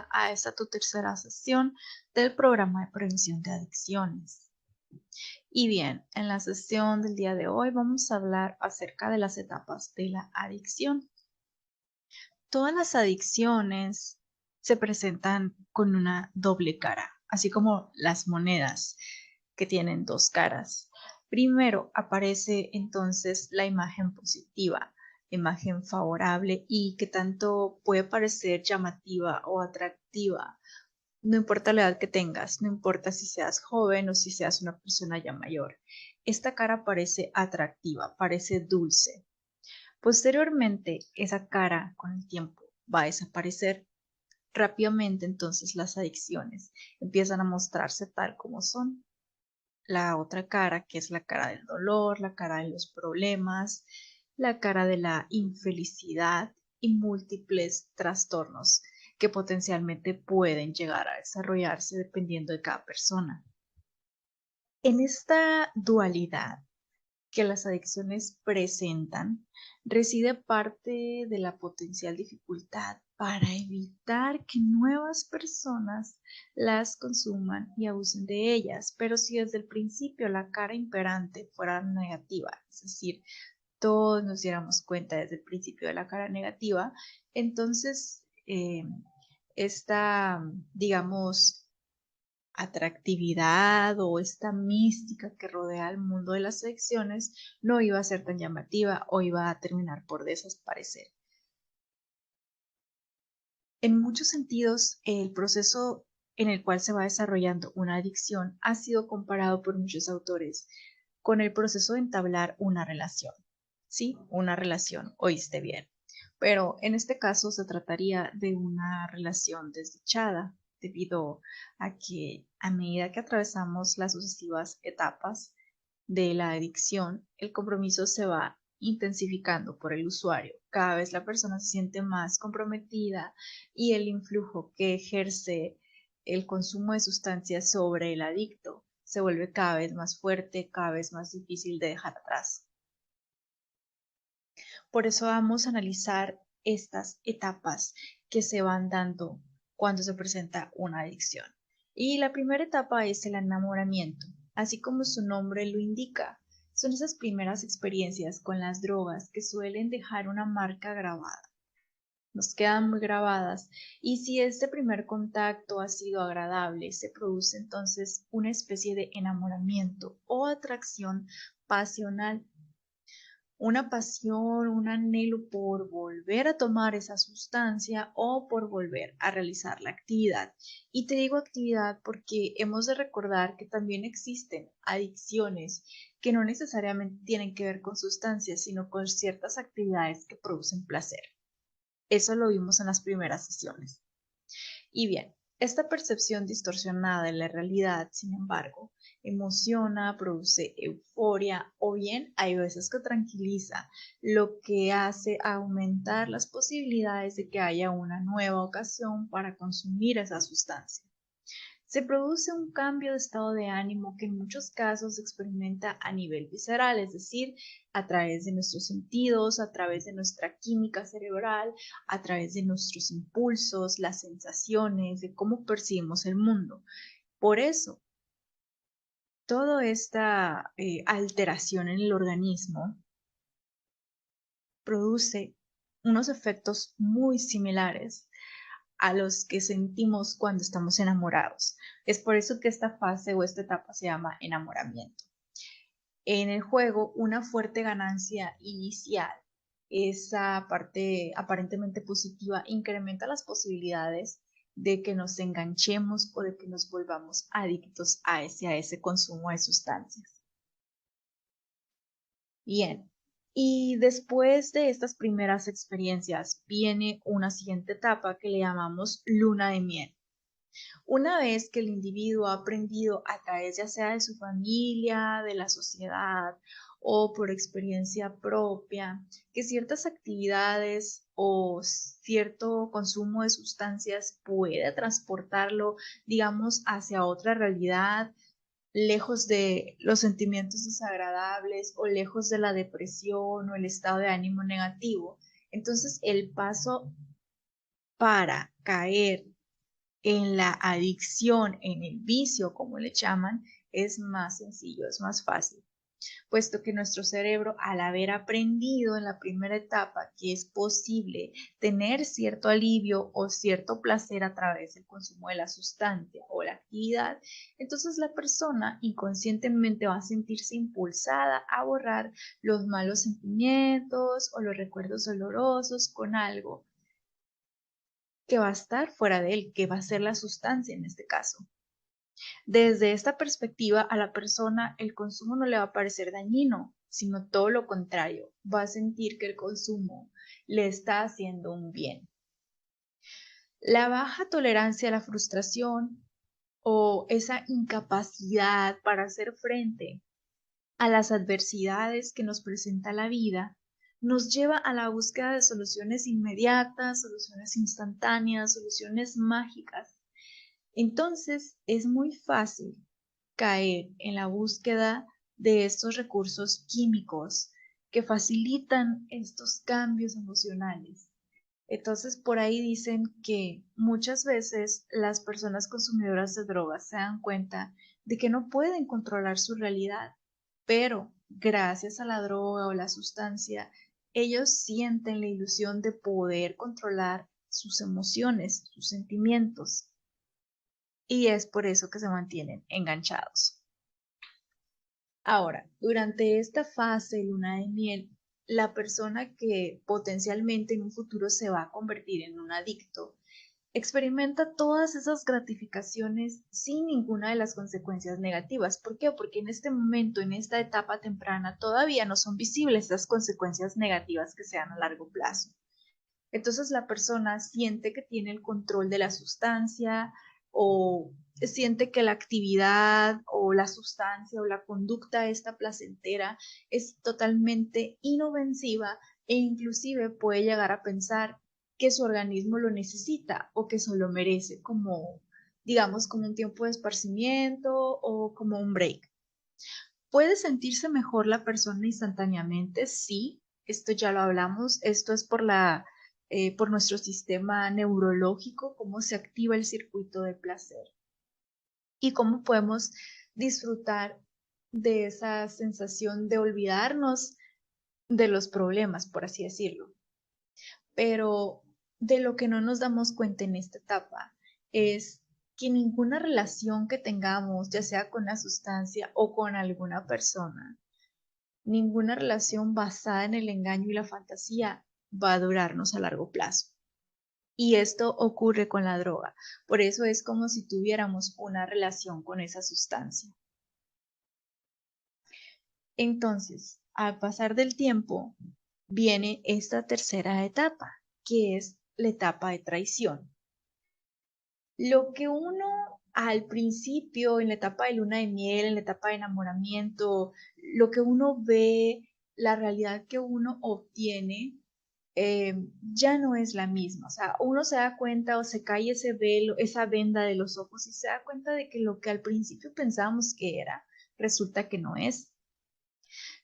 bienvenida a esta tu tercera sesión del programa de prevención de adicciones. Y bien, en la sesión del día de hoy vamos a hablar acerca de las etapas de la adicción. Todas las adicciones se presentan con una doble cara, así como las monedas que tienen dos caras. Primero aparece entonces la imagen positiva, imagen favorable y que tanto puede parecer llamativa o atractiva. No importa la edad que tengas, no importa si seas joven o si seas una persona ya mayor. Esta cara parece atractiva, parece dulce. Posteriormente, esa cara con el tiempo va a desaparecer. Rápidamente entonces las adicciones empiezan a mostrarse tal como son. La otra cara, que es la cara del dolor, la cara de los problemas, la cara de la infelicidad y múltiples trastornos que potencialmente pueden llegar a desarrollarse dependiendo de cada persona. En esta dualidad que las adicciones presentan, reside parte de la potencial dificultad para evitar que nuevas personas las consuman y abusen de ellas. Pero si desde el principio la cara imperante fuera negativa, es decir, todos nos diéramos cuenta desde el principio de la cara negativa, entonces esta, digamos, atractividad o esta mística que rodea el mundo de las adicciones no iba a ser tan llamativa o iba a terminar por desaparecer. En muchos sentidos, el proceso en el cual se va desarrollando una adicción ha sido comparado por muchos autores con el proceso de entablar una relación. Sí, una relación, oíste bien. Pero en este caso se trataría de una relación desdichada, debido a que a medida que atravesamos las sucesivas etapas de la adicción, el compromiso se va intensificando por el usuario. Cada vez la persona se siente más comprometida y el influjo que ejerce el consumo de sustancias sobre el adicto se vuelve cada vez más fuerte, cada vez más difícil de dejar atrás. Por eso vamos a analizar estas etapas que se van dando cuando se presenta una adicción. Y la primera etapa es el enamoramiento, así como su nombre lo indica. Son esas primeras experiencias con las drogas que suelen dejar una marca grabada. Nos quedan muy grabadas y si este primer contacto ha sido agradable, se produce entonces una especie de enamoramiento o atracción pasional, una pasión, un anhelo por volver a tomar esa sustancia o por volver a realizar la actividad. Y te digo actividad porque hemos de recordar que también existen adicciones que no necesariamente tienen que ver con sustancias, sino con ciertas actividades que producen placer. Eso lo vimos en las primeras sesiones. Y bien, esta percepción distorsionada de la realidad, sin embargo, emociona, produce euforia o bien hay veces que tranquiliza, lo que hace aumentar las posibilidades de que haya una nueva ocasión para consumir esa sustancia. Se produce un cambio de estado de ánimo que en muchos casos se experimenta a nivel visceral, es decir, a través de nuestros sentidos, a través de nuestra química cerebral, a través de nuestros impulsos, las sensaciones, de cómo percibimos el mundo. Por eso, toda esta alteración en el organismo produce unos efectos muy similares a los que sentimos cuando estamos enamorados. Es por eso que esta fase o esta etapa se llama enamoramiento. En el juego, una fuerte ganancia inicial, esa parte aparentemente positiva, incrementa las posibilidades de que nos enganchemos o de que nos volvamos adictos a ese consumo de sustancias. Bien, y después de estas primeras experiencias viene una siguiente etapa que le llamamos luna de miel. Una vez que el individuo ha aprendido a través ya sea de su familia, de la sociedad o por experiencia propia, que ciertas actividades o cierto consumo de sustancias puede transportarlo, digamos, hacia otra realidad, lejos de los sentimientos desagradables o lejos de la depresión o el estado de ánimo negativo. Entonces, el paso para caer en la adicción, en el vicio, como le llaman, es más sencillo, es más fácil, puesto que nuestro cerebro, al haber aprendido en la primera etapa que es posible tener cierto alivio o cierto placer a través del consumo de la sustancia o la actividad, entonces la persona inconscientemente va a sentirse impulsada a borrar los malos sentimientos o los recuerdos dolorosos con algo que va a estar fuera de él, que va a ser la sustancia en este caso. Desde esta perspectiva, a la persona el consumo no le va a parecer dañino, sino todo lo contrario, va a sentir que el consumo le está haciendo un bien. La baja tolerancia a la frustración o esa incapacidad para hacer frente a las adversidades que nos presenta la vida nos lleva a la búsqueda de soluciones inmediatas, soluciones instantáneas, soluciones mágicas. Entonces es muy fácil caer en la búsqueda de estos recursos químicos que facilitan estos cambios emocionales. Entonces, por ahí dicen que muchas veces las personas consumidoras de drogas se dan cuenta de que no pueden controlar su realidad, pero gracias a la droga o la sustancia, ellos sienten la ilusión de poder controlar sus emociones, sus sentimientos, y es por eso que se mantienen enganchados. Ahora, durante esta fase de luna de miel, la persona que potencialmente en un futuro se va a convertir en un adicto experimenta todas esas gratificaciones sin ninguna de las consecuencias negativas. ¿Por qué? Porque en este momento, en esta etapa temprana, todavía no son visibles las consecuencias negativas que sean a largo plazo. Entonces la persona siente que tiene el control de la sustancia o siente que la actividad o la sustancia o la conducta esta placentera es totalmente inofensiva e inclusive puede llegar a pensar que su organismo lo necesita o que se lo merece como, digamos, como un tiempo de esparcimiento o como un break. ¿Puede sentirse mejor la persona instantáneamente? Sí, esto ya lo hablamos. Esto es por nuestro sistema neurológico, cómo se activa el circuito de placer y cómo podemos disfrutar de esa sensación de olvidarnos de los problemas, por así decirlo. Pero de lo que no nos damos cuenta en esta etapa es que ninguna relación que tengamos, ya sea con la sustancia o con alguna persona, ninguna relación basada en el engaño y la fantasía va a durarnos a largo plazo. Y esto ocurre con la droga. Por eso es como si tuviéramos una relación con esa sustancia. Entonces, al pasar del tiempo, viene esta tercera etapa, que es la etapa de traición. Lo que uno al principio, en la etapa de luna de miel, en la etapa de enamoramiento, lo que uno ve, la realidad que uno obtiene, ya no es la misma. O sea, uno se da cuenta o se cae ese velo, esa venda de los ojos y se da cuenta de que lo que al principio pensábamos que era, resulta que no es.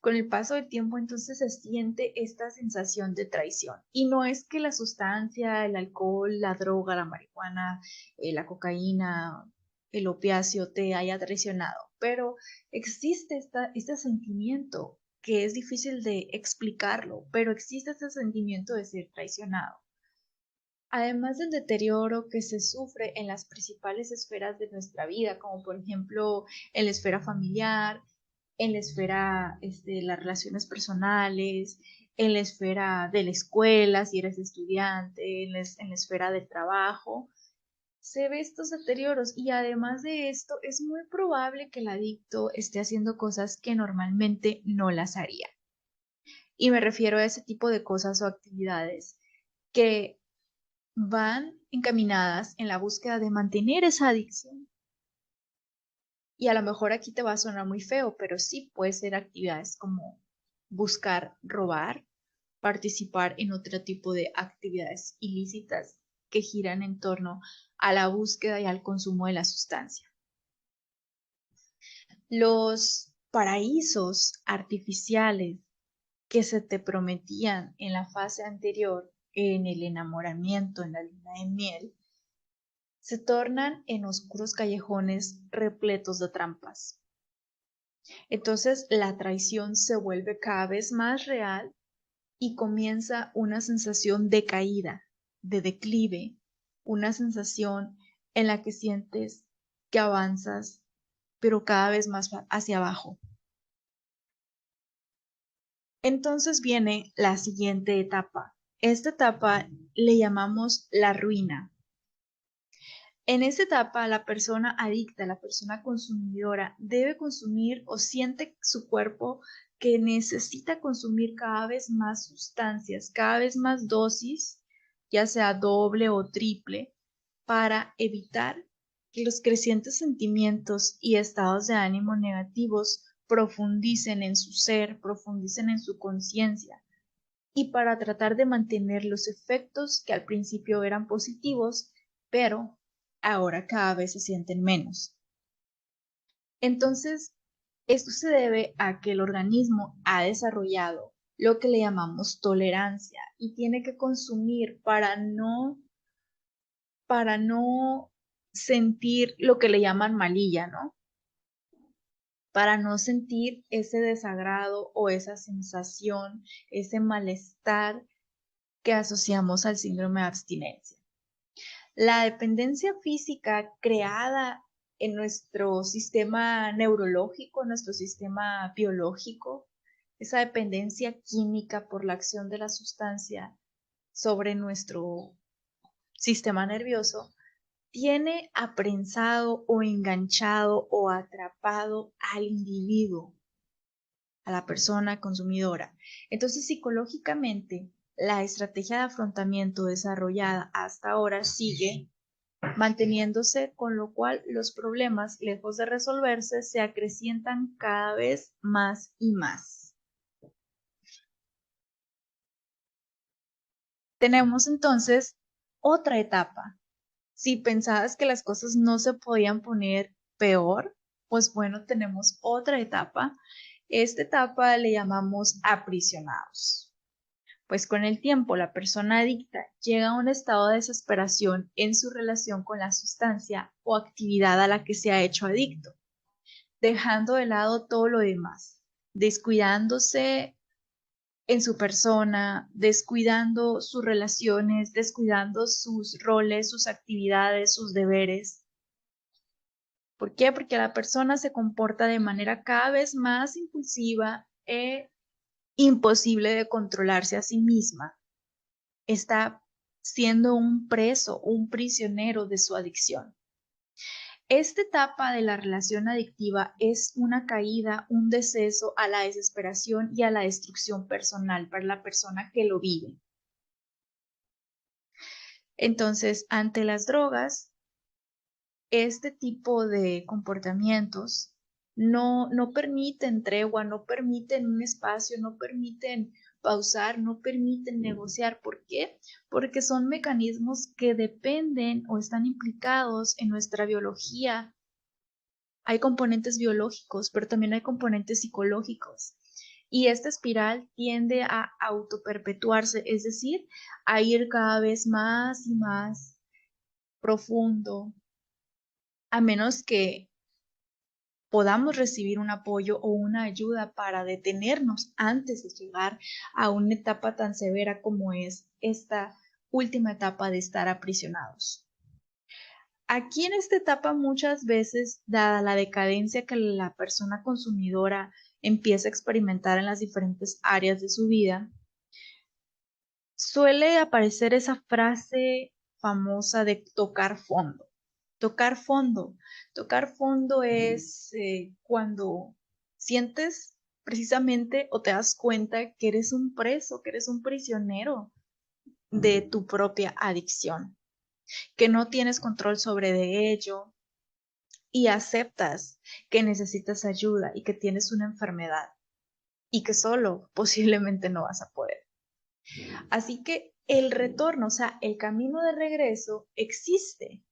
Con el paso del tiempo entonces se siente esta sensación de traición. Y no es que la sustancia, el alcohol, la droga, la marihuana, la cocaína, el opiáceo te haya traicionado, pero existe este sentimiento que es difícil de explicarlo, pero existe este sentimiento de ser traicionado. Además del deterioro que se sufre en las principales esferas de nuestra vida, como por ejemplo en la esfera familiar, en la esfera de las relaciones personales, en la esfera de la escuela, si eres estudiante, en la esfera del trabajo, se ve estos deterioros y además de esto es muy probable que el adicto esté haciendo cosas que normalmente no las haría. Y me refiero a ese tipo de cosas o actividades que van encaminadas en la búsqueda de mantener esa adicción. Y a lo mejor aquí te va a sonar muy feo, pero sí puede ser actividades como buscar robar, participar en otro tipo de actividades ilícitas que giran en torno a la búsqueda y al consumo de la sustancia. Los paraísos artificiales que se te prometían en la fase anterior, en el enamoramiento, en la luna de miel, se tornan en oscuros callejones repletos de trampas. Entonces la traición se vuelve cada vez más real y comienza una sensación de caída, de declive, una sensación en la que sientes que avanzas, pero cada vez más hacia abajo. Entonces viene la siguiente etapa. Esta etapa le llamamos la ruina. En esta etapa, la persona adicta, la persona consumidora, debe consumir o siente su cuerpo que necesita consumir cada vez más sustancias, cada vez más dosis, ya sea doble o triple, para evitar que los crecientes sentimientos y estados de ánimo negativos profundicen en su ser, profundicen en su conciencia, y para tratar de mantener los efectos que al principio eran positivos, pero ahora cada vez se sienten menos. Entonces, esto se debe a que el organismo ha desarrollado lo que le llamamos tolerancia y tiene que consumir para no sentir lo que le llaman malilla, ¿no? Para no sentir ese desagrado o esa sensación, ese malestar que asociamos al síndrome de abstinencia. La dependencia física creada en nuestro sistema neurológico, en nuestro sistema biológico, esa dependencia química por la acción de la sustancia sobre nuestro sistema nervioso, tiene aprensado o enganchado o atrapado al individuo, a la persona consumidora. Entonces, psicológicamente, la estrategia de afrontamiento desarrollada hasta ahora sigue manteniéndose, con lo cual los problemas, lejos de resolverse, se acrecientan cada vez más y más. Tenemos entonces otra etapa. Si pensabas que las cosas no se podían poner peor, pues bueno, tenemos otra etapa. Esta etapa le llamamos aprisionados. Pues con el tiempo la persona adicta llega a un estado de desesperación en su relación con la sustancia o actividad a la que se ha hecho adicto, dejando de lado todo lo demás, descuidándose en su persona, descuidando sus relaciones, descuidando sus roles, sus actividades, sus deberes. ¿Por qué? Porque la persona se comporta de manera cada vez más impulsiva e imposible de controlarse a sí misma. Está siendo un preso, un prisionero de su adicción. Esta etapa de la relación adictiva es una caída, un deceso a la desesperación y a la destrucción personal para la persona que lo vive. Entonces, ante las drogas, este tipo de comportamientos no permiten tregua, no permiten un espacio, no permiten pausar, no permiten negociar. ¿Por qué? Porque son mecanismos que dependen o están implicados en nuestra biología. Hay componentes biológicos, pero también hay componentes psicológicos. Y esta espiral tiende a autoperpetuarse, es decir, a ir cada vez más y más profundo, a menos que podamos recibir un apoyo o una ayuda para detenernos antes de llegar a una etapa tan severa como es esta última etapa de estar aprisionados. Aquí en esta etapa muchas veces, dada la decadencia que la persona consumidora empieza a experimentar en las diferentes áreas de su vida, suele aparecer esa frase famosa de tocar fondo. Tocar fondo. Tocar fondo es cuando sientes precisamente o te das cuenta que eres un preso, que eres un prisionero de tu propia adicción, que no tienes control sobre de ello y aceptas que necesitas ayuda y que tienes una enfermedad y que solo posiblemente no vas a poder. Así que el retorno, o sea, el camino de regreso existe.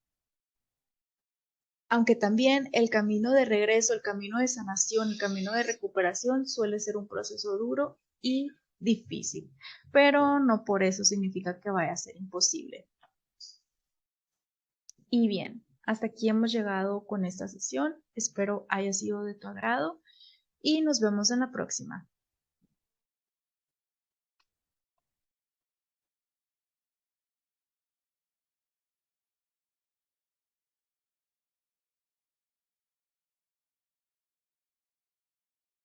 Aunque también el camino de regreso, el camino de sanación, el camino de recuperación suele ser un proceso duro y difícil, pero no por eso significa que vaya a ser imposible. Y bien, hasta aquí hemos llegado con esta sesión. Espero haya sido de tu agrado y nos vemos en la próxima.